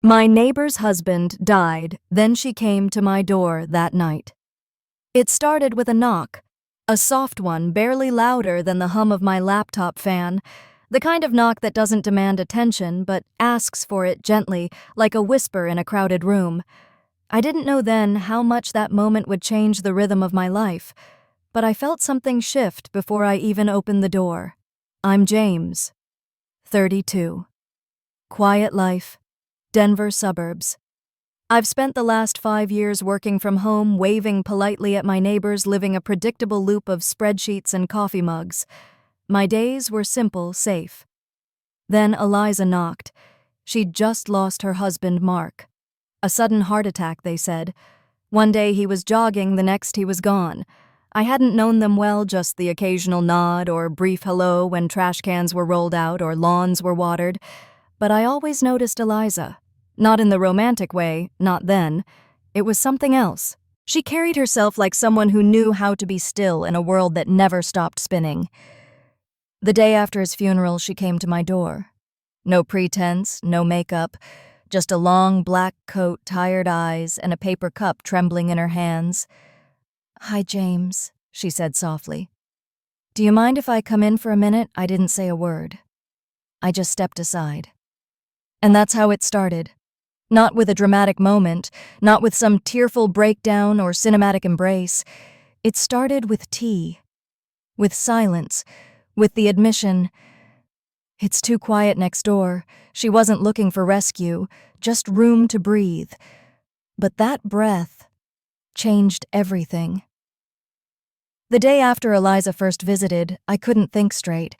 My neighbor's husband died, then she came to my door that night. It started with a knock, a soft one barely louder than the hum of my laptop fan, the kind of knock that doesn't demand attention but asks for it gently, like a whisper in a crowded room. I didn't know then how much that moment would change the rhythm of my life, but I felt something shift before I even opened the door. I'm James, 32. Quiet life, Denver suburbs. I've spent the last 5 years working from home, waving politely at my neighbors, living a predictable loop of spreadsheets and coffee mugs. My days were simple, safe. Then Eliza knocked. She'd just lost her husband, Mark. A sudden heart attack, they said. One day he was jogging, the next he was gone. I hadn't known them well, just the occasional nod or brief hello when trash cans were rolled out or lawns were watered. But I always noticed Eliza. Not in the romantic way, not then. It was something else. She carried herself like someone who knew how to be still in a world that never stopped spinning. The day after his funeral, she came to my door. No pretense, no makeup, just a long black coat, tired eyes, and a paper cup trembling in her hands. "Hi, James," she said softly. "Do you mind if I come in for a minute?" I didn't say a word. I just stepped aside. And that's how it started. Not with a dramatic moment, not with some tearful breakdown or cinematic embrace. It started with tea, with silence, with the admission, it's too quiet next door. She wasn't looking for rescue, just room to breathe. But that breath changed everything. The day after Eliza first visited, I couldn't think straight.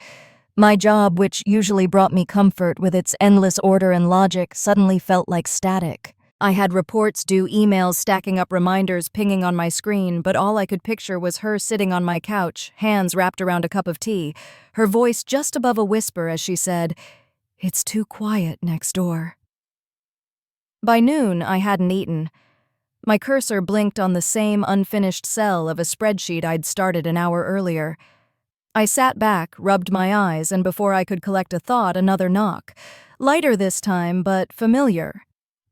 My job, which usually brought me comfort with its endless order and logic, suddenly felt like static. I had reports due, emails stacking up, reminders pinging on my screen, but all I could picture was her sitting on my couch, hands wrapped around a cup of tea, her voice just above a whisper as she said, "It's too quiet next door." By noon, I hadn't eaten. My cursor blinked on the same unfinished cell of a spreadsheet I'd started an hour earlier. I sat back, rubbed my eyes, and before I could collect a thought, another knock. Lighter this time, but familiar.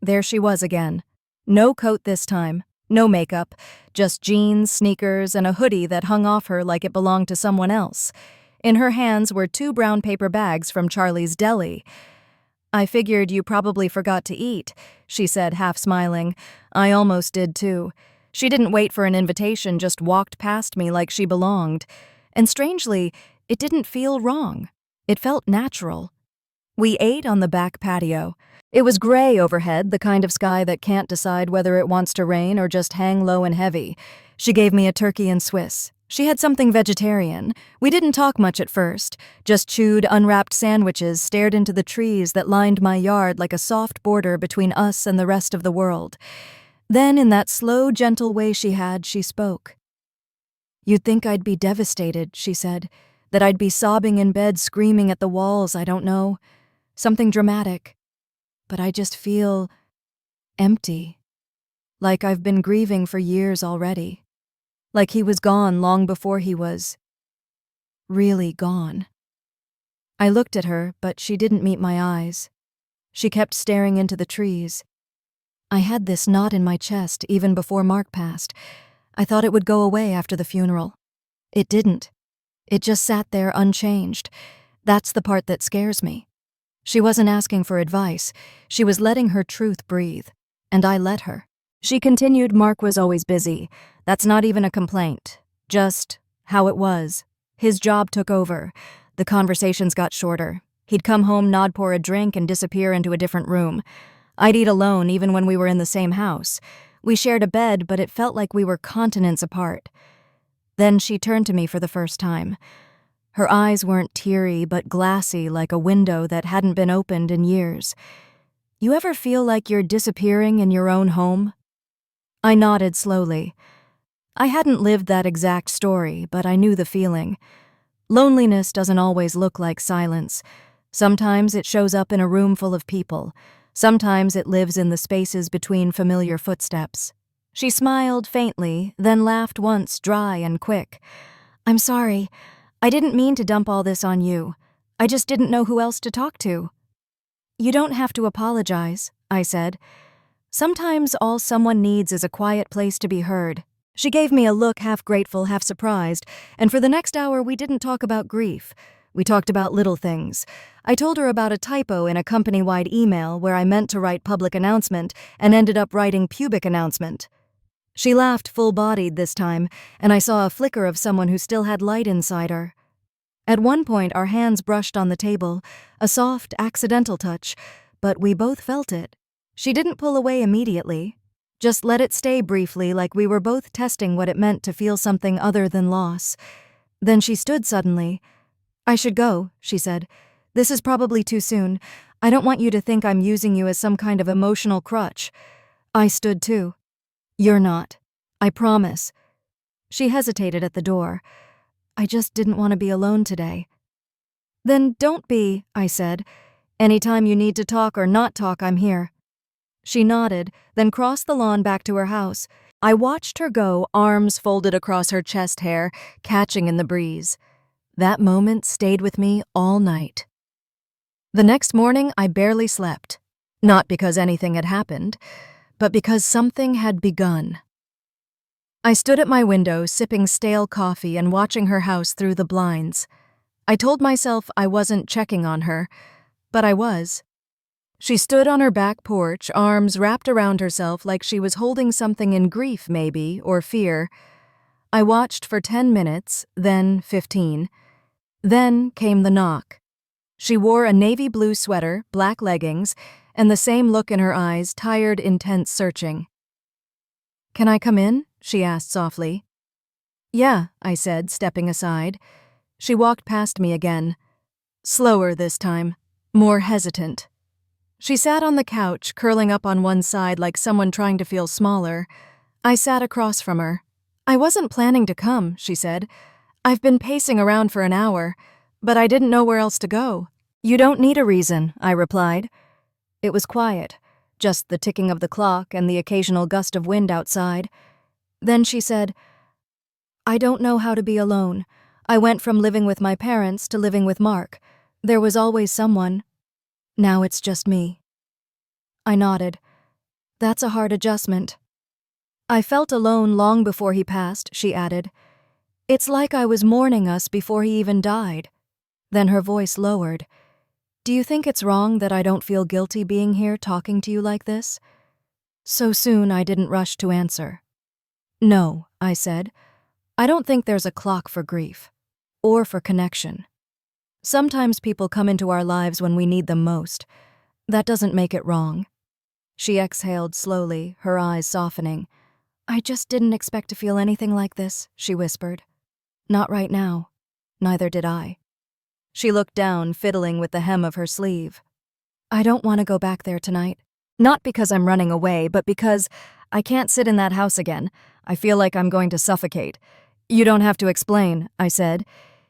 There she was again. No coat this time, no makeup, just jeans, sneakers, and a hoodie that hung off her like it belonged to someone else. In her hands were 2 brown paper bags from Charlie's Deli. "I figured you probably forgot to eat," she said, half smiling. I almost did too. She didn't wait for an invitation, just walked past me like she belonged. And strangely, it didn't feel wrong. It felt natural. We ate on the back patio. It was gray overhead, the kind of sky that can't decide whether it wants to rain or just hang low and heavy. She gave me a turkey and Swiss. She had something vegetarian. We didn't talk much at first, just chewed unwrapped sandwiches, stared into the trees that lined my yard like a soft border between us and the rest of the world. Then, in that slow, gentle way she had, she spoke. "You'd think I'd be devastated," she said, "that I'd be sobbing in bed, screaming at the walls, I don't know. Something dramatic. But I just feel empty. Like I've been grieving for years already. Like he was gone long before he was really gone." I looked at her, but she didn't meet my eyes. She kept staring into the trees. I had this knot in my chest even before Mark passed. I thought it would go away after the funeral. It didn't. It just sat there unchanged. That's the part that scares me. She wasn't asking for advice. She was letting her truth breathe. And I let her. She continued, "Mark was always busy. That's not even a complaint. Just how it was. His job took over. The conversations got shorter. He'd come home, nod, pour a drink, and disappear into a different room. I'd eat alone even when we were in the same house. We shared a bed, but it felt like we were continents apart." Then she turned to me for the first time. Her eyes weren't teary, but glassy, like a window that hadn't been opened in years. "You ever feel like you're disappearing in your own home?" I nodded slowly. I hadn't lived that exact story, but I knew the feeling. Loneliness doesn't always look like silence. Sometimes it shows up in a room full of people. Sometimes it lives in the spaces between familiar footsteps. She smiled faintly, then laughed once, dry and quick. "I'm sorry. I didn't mean to dump all this on you. I just didn't know who else to talk to." "You don't have to apologize," I said. Sometimes all someone needs is a quiet place to be heard. She gave me a look half grateful, half surprised, and for the next hour we didn't talk about grief. We talked about little things. I told her about a typo in a company-wide email where I meant to write public announcement and ended up writing pubic announcement. She laughed full-bodied this time, and I saw a flicker of someone who still had light inside her. At one point our hands brushed on the table, a soft, accidental touch, but we both felt it. She didn't pull away immediately, just let it stay briefly like we were both testing what it meant to feel something other than loss. Then she stood suddenly. "I should go," she said. "This is probably too soon. I don't want you to think I'm using you as some kind of emotional crutch." I stood too. "You're not. I promise." She hesitated at the door. "I just didn't want to be alone today." "Then don't be," I said. "Anytime you need to talk or not talk, I'm here." She nodded, then crossed the lawn back to her house. I watched her go, arms folded across her chest hair, catching in the breeze. That moment stayed with me all night. The next morning, I barely slept. Not because anything had happened, but because something had begun. I stood at my window, sipping stale coffee and watching her house through the blinds. I told myself I wasn't checking on her, but I was. She stood on her back porch, arms wrapped around herself like she was holding something in grief, maybe, or fear. I watched for 10 minutes, then 15. Then came the knock. She wore a navy blue sweater, black leggings, and the same look in her eyes, tired, intense searching. "Can I come in?" she asked softly. "Yeah," I said, stepping aside. She walked past me again. Slower this time, more hesitant. She sat on the couch, curling up on one side like someone trying to feel smaller. I sat across from her. "I wasn't planning to come," she said. "I've been pacing around for an hour, but I didn't know where else to go." "You don't need a reason," I replied. It was quiet, just the ticking of the clock and the occasional gust of wind outside. Then she said, "I don't know how to be alone. I went from living with my parents to living with Mark. There was always someone. Now it's just me." I nodded. "That's a hard adjustment." "I felt alone long before he passed," she added. "It's like I was mourning us before he even died." Then her voice lowered. "Do you think it's wrong that I don't feel guilty being here talking to you like this?" So soon I didn't rush to answer. "No," I said. "I don't think there's a clock for grief. Or for connection. Sometimes people come into our lives when we need them most. That doesn't make it wrong." She exhaled slowly, her eyes softening. "I just didn't expect to feel anything like this," she whispered. "Not right now. Neither did I." She looked down, fiddling with the hem of her sleeve. "I don't want to go back there tonight. Not because I'm running away, but because I can't sit in that house again. I feel like I'm going to suffocate." "You don't have to explain," I said.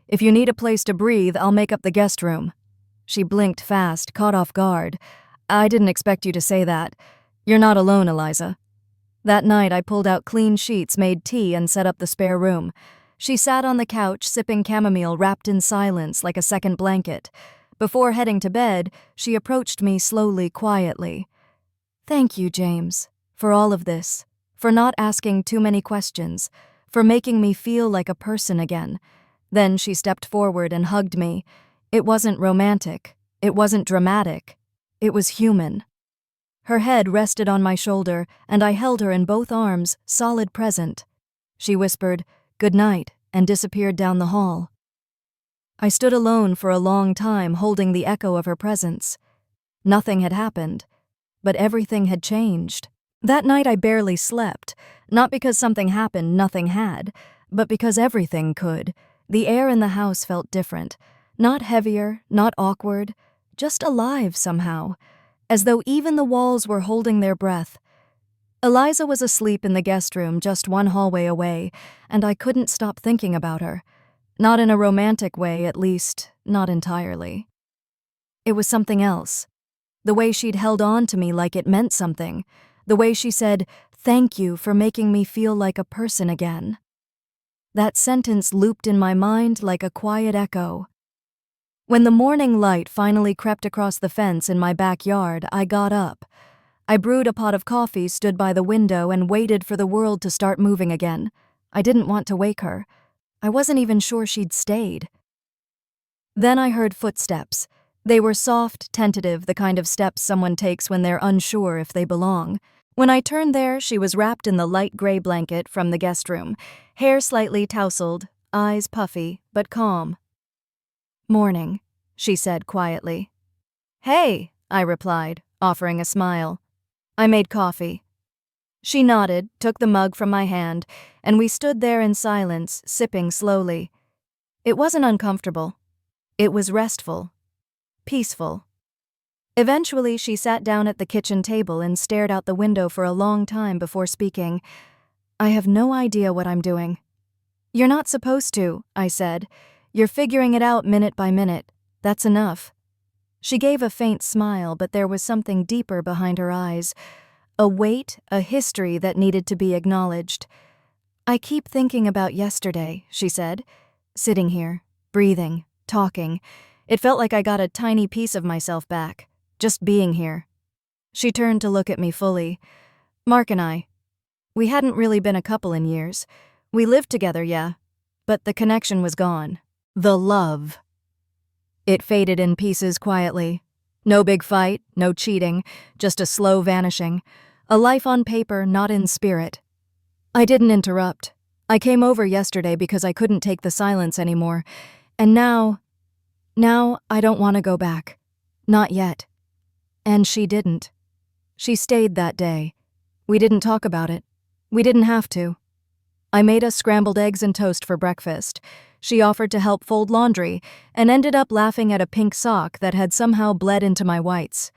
"If you need a place to breathe, I'll make up the guest room." She blinked fast, caught off guard. "I didn't expect you to say that. You're not alone, Eliza." That night I pulled out clean sheets, made tea, and set up the spare room. She sat on the couch, sipping chamomile, wrapped in silence like a second blanket. Before heading to bed, she approached me slowly, quietly. "Thank you, James, for all of this, for not asking too many questions, for making me feel like a person again." Then she stepped forward and hugged me. It wasn't romantic. It wasn't dramatic. It was human. Her head rested on my shoulder, and I held her in both arms, solid present. She whispered, "Good night," and disappeared down the hall. I stood alone for a long time, holding the echo of her presence. Nothing had happened, but everything had changed. That night I barely slept, not because something happened, nothing had, but because everything could. The air in the house felt different, not heavier, not awkward, just alive somehow, as though even the walls were holding their breath. Eliza was asleep in the guest room just one hallway away, and I couldn't stop thinking about her. Not in a romantic way, at least, not entirely. It was something else. The way she'd held on to me like it meant something. The way she said, "Thank you for making me feel like a person again." That sentence looped in my mind like a quiet echo. When the morning light finally crept across the fence in my backyard, I got up. I brewed a pot of coffee, stood by the window, and waited for the world to start moving again. I didn't want to wake her. I wasn't even sure she'd stayed. Then I heard footsteps. They were soft, tentative, the kind of steps someone takes when they're unsure if they belong. When I turned there, she was wrapped in the light gray blanket from the guest room, hair slightly tousled, eyes puffy, but calm. "Morning," she said quietly. "Hey," I replied, offering a smile. "I made coffee." She nodded, took the mug from my hand, and we stood there in silence, sipping slowly. It wasn't uncomfortable. It was restful. Peaceful. Eventually, she sat down at the kitchen table and stared out the window for a long time before speaking. "I have no idea what I'm doing." "You're not supposed to," I said. "You're figuring it out minute by minute. That's enough." She gave a faint smile, but there was something deeper behind her eyes. A weight, a history that needed to be acknowledged. "I keep thinking about yesterday," she said. "Sitting here, breathing, talking. It felt like I got a tiny piece of myself back, just being here." She turned to look at me fully. "Mark and I, we hadn't really been a couple in years. We lived together, yeah, but the connection was gone. The love. It faded in pieces quietly. No big fight, no cheating, just a slow vanishing. A life on paper, not in spirit." I didn't interrupt. "I came over yesterday because I couldn't take the silence anymore. And now I don't want to go back. Not yet." And she didn't. She stayed that day. We didn't talk about it. We didn't have to. I made us scrambled eggs and toast for breakfast. She offered to help fold laundry and ended up laughing at a pink sock that had somehow bled into my whites.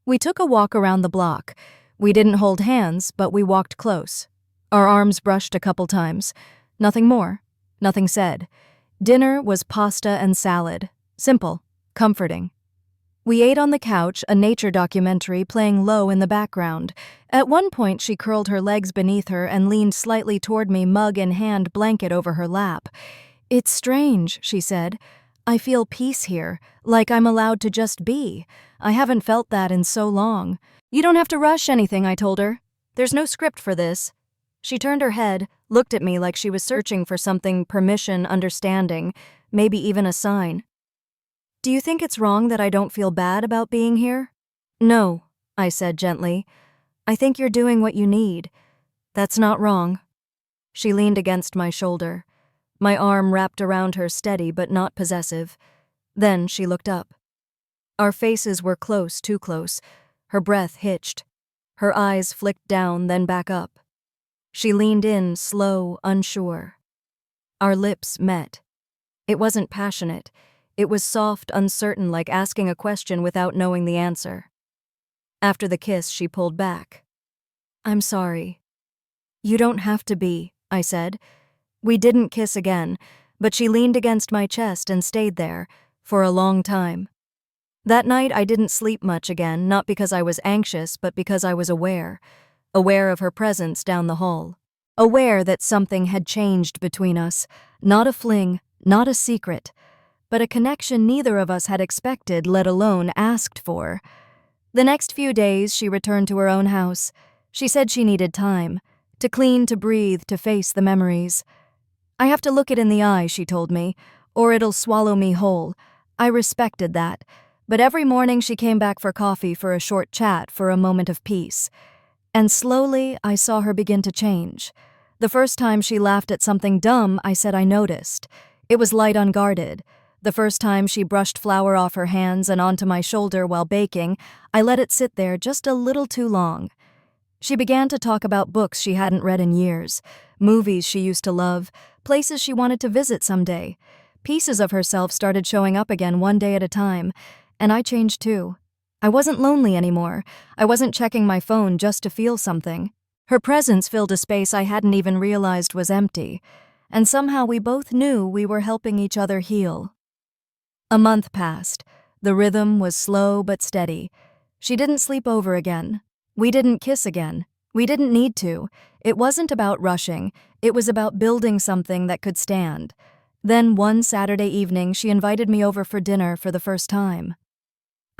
We took a walk around the block. We didn't hold hands, but we walked close. Our arms brushed a couple times. Nothing more. Nothing said. Dinner was pasta and salad. Simple. Comforting. We ate on the couch, a nature documentary playing low in the background. At one point, she curled her legs beneath her and leaned slightly toward me, mug in hand, blanket over her lap. "It's strange," she said. "I feel peace here, like I'm allowed to just be. I haven't felt that in so long." "You don't have to rush anything," I told her. "There's no script for this." She turned her head, looked at me like she was searching for something, permission, understanding, maybe even a sign. "Do you think it's wrong that I don't feel bad about being here?" "No," I said gently. "I think you're doing what you need. That's not wrong." She leaned against my shoulder. My arm wrapped around her, steady but not possessive. Then she looked up. Our faces were close, too close. Her breath hitched. Her eyes flicked down, then back up. She leaned in, slow, unsure. Our lips met. It wasn't passionate. It was soft, uncertain, like asking a question without knowing the answer. After the kiss, she pulled back. "I'm sorry." "You don't have to be," I said. We didn't kiss again, but she leaned against my chest and stayed there, for a long time. That night I didn't sleep much again, not because I was anxious, but because I was aware of her presence down the hall. Aware that something had changed between us, not a fling, not a secret, but a connection neither of us had expected, let alone asked for. The next few days she returned to her own house. She said she needed time, to clean, to breathe, to face the memories. "I have to look it in the eye," she told me, "or it'll swallow me whole." I respected that. But every morning she came back for coffee, for a short chat, for a moment of peace. And slowly I saw her begin to change. The first time she laughed at something dumb, I said I noticed. It was light, unguarded. The first time she brushed flour off her hands and onto my shoulder while baking, I let it sit there just a little too long. She began to talk about books she hadn't read in years, movies she used to love, places she wanted to visit someday. Pieces of herself started showing up again, one day at a time. And I changed too. I wasn't lonely anymore. I wasn't checking my phone just to feel something. Her presence filled a space I hadn't even realized was empty. And somehow we both knew we were helping each other heal. A month passed. The rhythm was slow but steady. She didn't sleep over again. We didn't kiss again. We didn't need to. It wasn't about rushing. It was about building something that could stand. Then one Saturday evening, she invited me over for dinner for the first time.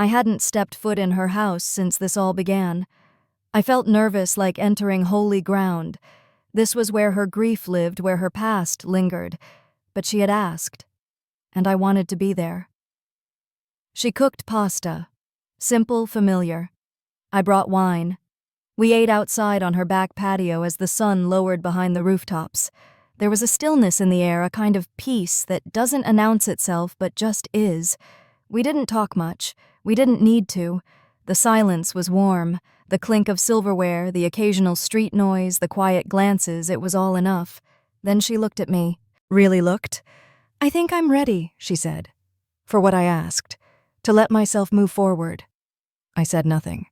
I hadn't stepped foot in her house since this all began. I felt nervous, like entering holy ground. This was where her grief lived, where her past lingered. But she had asked, and I wanted to be there. She cooked pasta. Simple, familiar. I brought wine. We ate outside on her back patio as the sun lowered behind the rooftops. There was a stillness in the air, a kind of peace that doesn't announce itself but just is. We didn't talk much. We didn't need to. The silence was warm. The clink of silverware, the occasional street noise, the quiet glances, it was all enough. Then she looked at me. Really looked. "I think I'm ready," she said. For what I asked. To let myself move forward. I said nothing.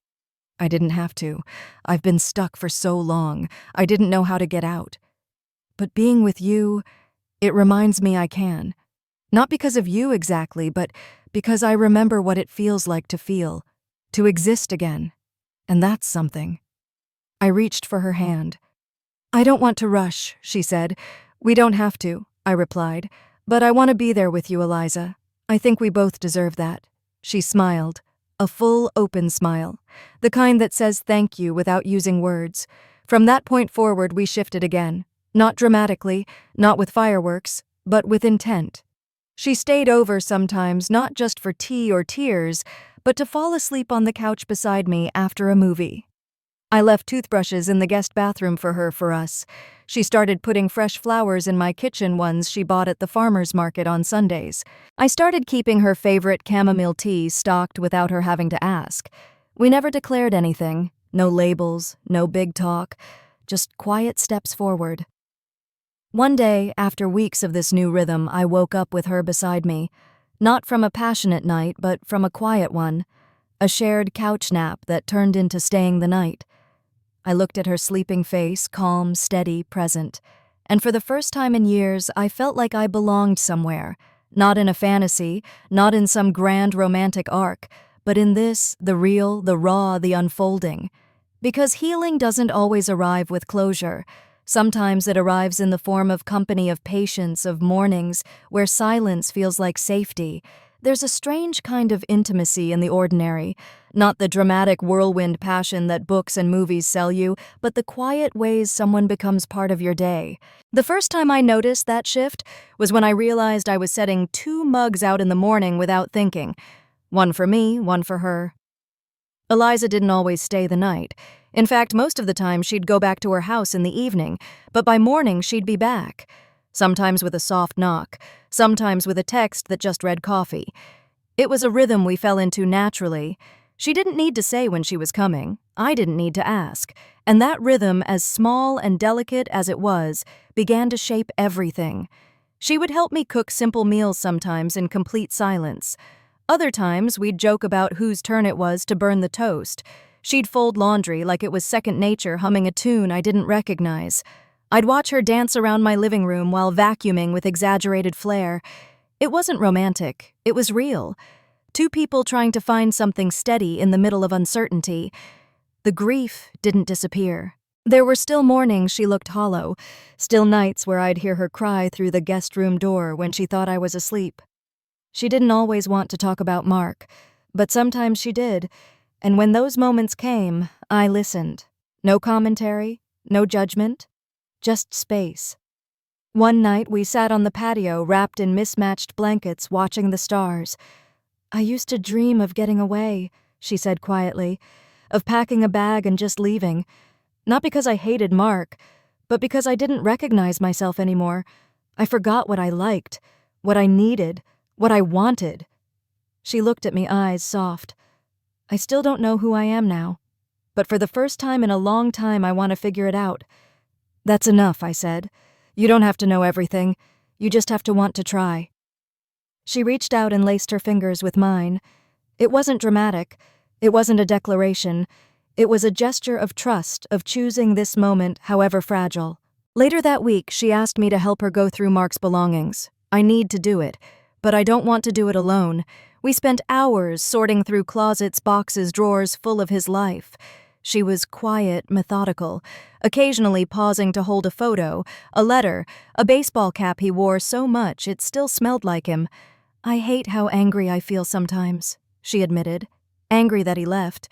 I didn't have to. I've been stuck for so long. I didn't know how to get out. But being with you, it reminds me I can. Not because of you exactly, but because I remember what it feels like to feel, to exist again. And that's something. I reached for her hand. "I don't want to rush," she said. "We don't have to," I replied. "But I want to be there with you, Eliza. I think we both deserve that." She smiled. A full, open smile. The kind that says thank you without using words. From that point forward, we shifted again. Not dramatically, not with fireworks, but with intent. She stayed over sometimes, not just for tea or tears, but to fall asleep on the couch beside me after a movie. I left toothbrushes in the guest bathroom for us. She started putting fresh flowers in my kitchen, ones she bought at the farmer's market on Sundays. I started keeping her favorite chamomile tea stocked without her having to ask. We never declared anything. No labels, no big talk, just quiet steps forward. One day, after weeks of this new rhythm, I woke up with her beside me. Not from a passionate night, but from a quiet one. A shared couch nap that turned into staying the night. I looked at her sleeping face, calm, steady, present. And for the first time in years, I felt like I belonged somewhere. Not in a fantasy, not in some grand romantic arc, but in this, the real, the raw, the unfolding. Because healing doesn't always arrive with closure. Sometimes it arrives in the form of company, of patience, of mornings, where silence feels like safety. There's a strange kind of intimacy in the ordinary, not the dramatic whirlwind passion that books and movies sell you, but the quiet ways someone becomes part of your day. The first time I noticed that shift was when I realized I was setting 2 mugs out in the morning without thinking. One for me, one for her. Eliza didn't always stay the night. In fact, most of the time she'd go back to her house in the evening, but by morning she'd be back. Sometimes with a soft knock, sometimes with a text that just read coffee. It was a rhythm we fell into naturally. She didn't need to say when she was coming. I didn't need to ask. And that rhythm, as small and delicate as it was, began to shape everything. She would help me cook simple meals sometimes in complete silence. Other times, we'd joke about whose turn it was to burn the toast. She'd fold laundry like it was second nature, humming a tune I didn't recognize. I'd watch her dance around my living room while vacuuming with exaggerated flair. It wasn't romantic. It was real. 2 people trying to find something steady in the middle of uncertainty. The grief didn't disappear. There were still mornings she looked hollow, still nights where I'd hear her cry through the guest room door when she thought I was asleep. She didn't always want to talk about Mark, but sometimes she did, and when those moments came, I listened. No commentary, no judgment, just space. One night we sat on the patio wrapped in mismatched blankets watching the stars. "I used to dream of getting away," she said quietly, "of packing a bag and just leaving. Not because I hated Mark, but because I didn't recognize myself anymore. I forgot what I liked, what I needed, what I wanted." She looked at me, eyes soft. "I still don't know who I am now, but for the first time in a long time I want to figure it out." "That's enough," I said. "You don't have to know everything. You just have to want to try." She reached out and laced her fingers with mine. It wasn't dramatic. It wasn't a declaration. It was a gesture of trust, of choosing this moment, however fragile. Later that week, she asked me to help her go through Mark's belongings. I need to do it, but I don't want to do it alone. We spent hours sorting through closets, boxes, drawers full of his life. She was quiet, methodical, occasionally pausing to hold a photo, a letter, a baseball cap he wore so much it still smelled like him. "I hate how angry I feel sometimes," she admitted. "Angry that he left.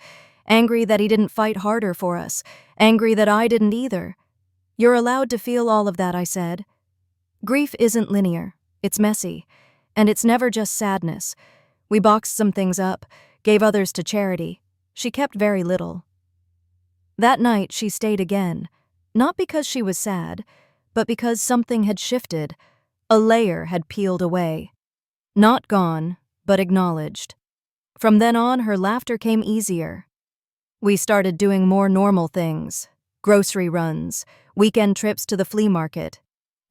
angry that he didn't fight harder for us, angry that I didn't either. You're allowed to feel all of that, I said. Grief isn't linear, it's messy, and it's never just sadness. We boxed some things up, gave others to charity. She kept very little. That night she stayed again, not because she was sad, but because something had shifted. A layer had peeled away. Not gone, but acknowledged. From then on, her laughter came easier. We started doing more normal things. Grocery runs, weekend trips to the flea market.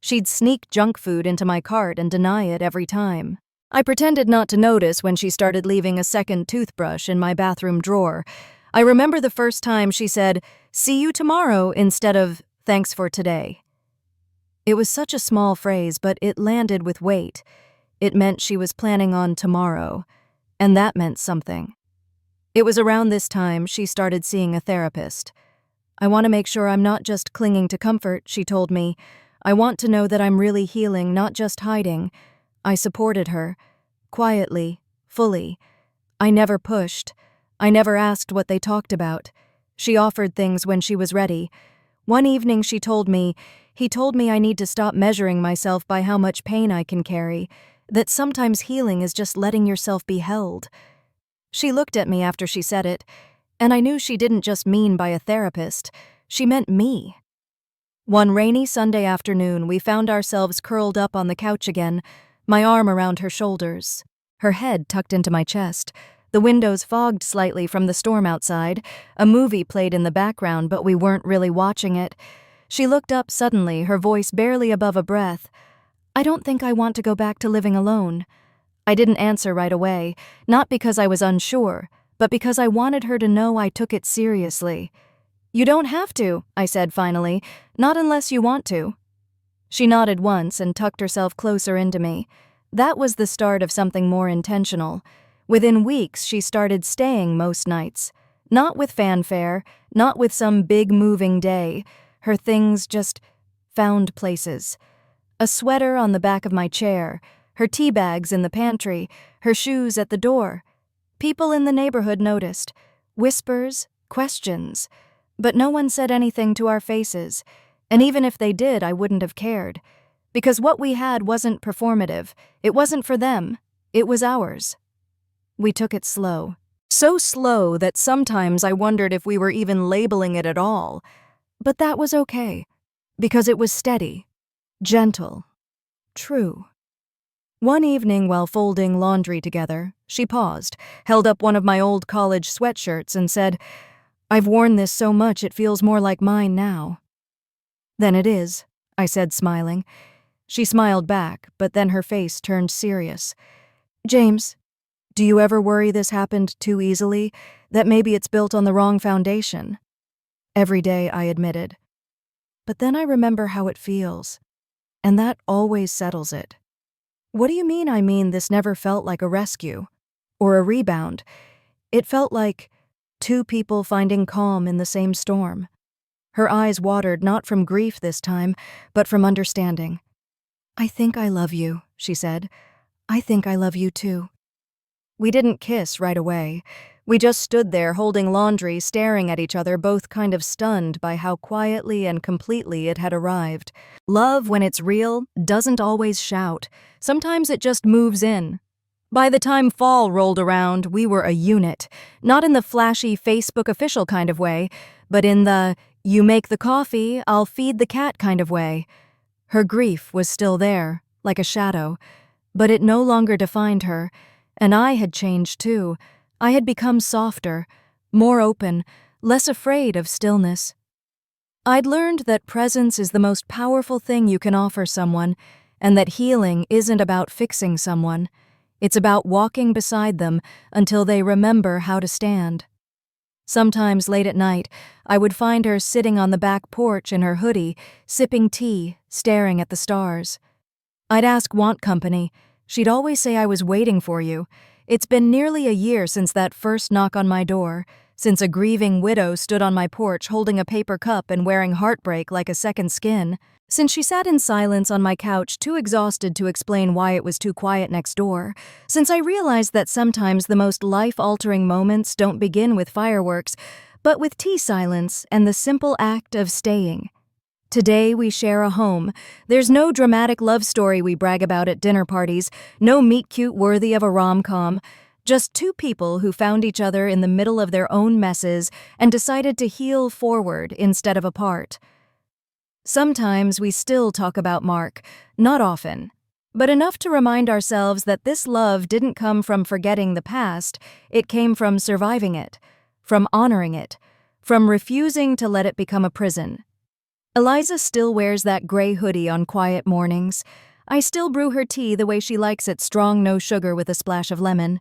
She'd sneak junk food into my cart and deny it every time. I pretended not to notice when she started leaving a second toothbrush in my bathroom drawer. I remember the first time she said, "See you tomorrow," instead of "Thanks for today." It was such a small phrase, but it landed with weight. It meant she was planning on tomorrow, and that meant something. It was around this time she started seeing a therapist. "I want to make sure I'm not just clinging to comfort," she told me. "I want to know that I'm really healing, not just hiding." I supported her, quietly, fully. I never pushed. I never asked what they talked about. She offered things when she was ready. One evening he told me I need to stop measuring myself by how much pain I can carry, that sometimes healing is just letting yourself be held. She looked at me after she said it, and I knew she didn't just mean by a therapist. She meant me. One rainy Sunday afternoon, we found ourselves curled up on the couch again, my arm around her shoulders, her head tucked into my chest. The windows fogged slightly from the storm outside. A movie played in the background, but we weren't really watching it. She looked up suddenly, her voice barely above a breath. "I don't think I want to go back to living alone." I didn't answer right away, not because I was unsure, but because I wanted her to know I took it seriously. "You don't have to," I said finally, "not unless you want to." She nodded once and tucked herself closer into me. That was the start of something more intentional. Within weeks, she started staying most nights. Not with fanfare, not with some big moving day. Her things just found places. A sweater on the back of my chair, her tea bags in the pantry, her shoes at the door. People in the neighborhood noticed. Whispers, questions. But no one said anything to our faces. And even if they did, I wouldn't have cared. Because what we had wasn't performative. It wasn't for them. It was ours. We took it slow. So slow that sometimes I wondered if we were even labeling it at all. But that was okay. Because it was steady, gentle, true. One evening while folding laundry together, she paused, held up one of my old college sweatshirts and said, "I've worn this so much it feels more like mine now." "Then it is," I said, smiling. She smiled back, but then her face turned serious. "James, do you ever worry this happened too easily, that maybe it's built on the wrong foundation?" "Every day," I admitted. But then I remember how it feels, and that always settles it. "What do you mean?" "I mean, this never felt like a rescue or a rebound. It felt like two people finding calm in the same storm." Her eyes watered, not from grief this time, but from understanding. "I think I love you," she said. "I think I love you too." We didn't kiss right away. We just stood there holding laundry, staring at each other, both kind of stunned by how quietly and completely it had arrived. Love, when it's real, doesn't always shout. Sometimes it just moves in. By the time fall rolled around, we were a unit. Not in the flashy Facebook official kind of way, but in the "you make the coffee, I'll feed the cat" kind of way. Her grief was still there, like a shadow, but it no longer defined her, and I had changed too. I had become softer, more open, less afraid of stillness. I'd learned that presence is the most powerful thing you can offer someone, and that healing isn't about fixing someone. It's about walking beside them until they remember how to stand. Sometimes late at night, I would find her sitting on the back porch in her hoodie, sipping tea, staring at the stars. I'd ask want company. She'd always say, "I was waiting for you." It's been nearly a year since that first knock on my door. since a grieving widow stood on my porch holding a paper cup and wearing heartbreak like a second skin, since she sat in silence on my couch too exhausted to explain why it was too quiet next door, since I realized that sometimes the most life-altering moments don't begin with fireworks, but with tea silence and the simple act of staying. Today we share a home. There's no dramatic love story we brag about at dinner parties, no meet-cute worthy of a rom-com, just two people who found each other in the middle of their own messes and decided to heal forward instead of apart. Sometimes we still talk about Mark, not often, but enough to remind ourselves that this love didn't come from forgetting the past, it came from surviving it, from honoring it, from refusing to let it become a prison. Eliza still wears that gray hoodie on quiet mornings. I still brew her tea the way she likes it, strong, no sugar with a splash of lemon.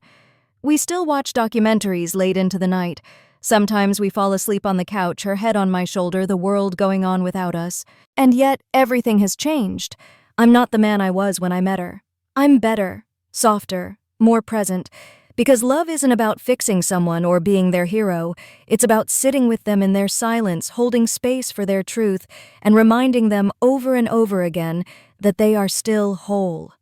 We still watch documentaries late into the night. Sometimes we fall asleep on the couch, her head on my shoulder, the world going on without us. And yet, everything has changed. I'm not the man I was when I met her. I'm better, softer, more present. Because love isn't about fixing someone or being their hero. It's about sitting with them in their silence, holding space for their truth, and reminding them over and over again that they are still whole.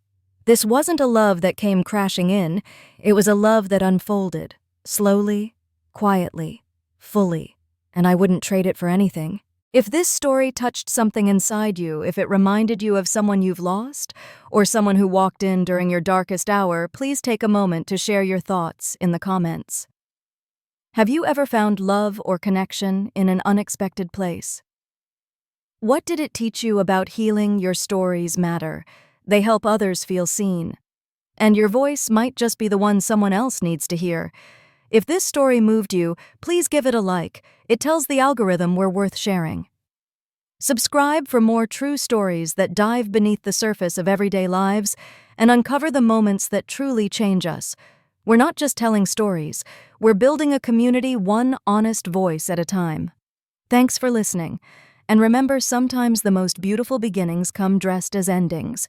This wasn't a love that came crashing in. It was a love that unfolded, slowly, quietly, fully, and I wouldn't trade it for anything. If this story touched something inside you, if it reminded you of someone you've lost, or someone who walked in during your darkest hour, please take a moment to share your thoughts in the comments. Have you ever found love or connection in an unexpected place? What did it teach you about healing? Your stories matter. They help others feel seen. And your voice might just be the one someone else needs to hear. If this story moved you, please give it a like. It tells the algorithm we're worth sharing. Subscribe for more true stories that dive beneath the surface of everyday lives and uncover the moments that truly change us. We're not just telling stories, we're building a community one honest voice at a time. Thanks for listening. And remember, sometimes the most beautiful beginnings come dressed as endings.